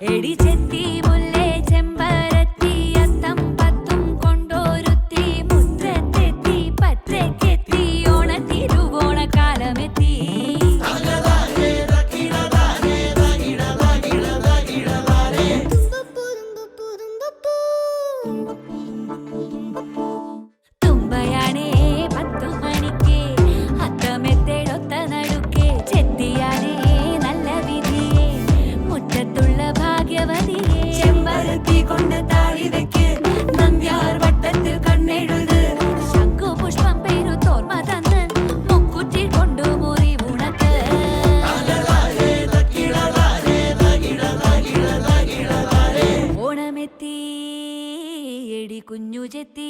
എടി ചെത്തി മുല്ലേ ചെമ്പരത്തി അത്തം പത്തും കൊണ്ടോരുത്തി മുറ്റത്തെത്തി പറ്റക്കെത്തി ഓണത്തിരുവോണക്കാലമെത്തി തുമ്പയാണേ 10 മണിക്ക് അത്തമെത്തേടൊത്ത നടുക്കെ ചെത്തിയാനേ നല്ല വിധിയെ മുറ്റത്തുള്ള ഭാഗ്യവതിയെ ചെമ്പരത്തി കൊണ്ട് താഴി വെക്ക് നന്ദ്യാർ വട്ടത്തിൽ കണ്ണെഴുത് ശംഖു പുഷ്പം പേരു തോർമ തന്ന് മുക്കുറ്റി കൊണ്ടു മുറി ഉണക്ക് ഓണമെത്തി എടി കുഞ്ഞു ചെത്തി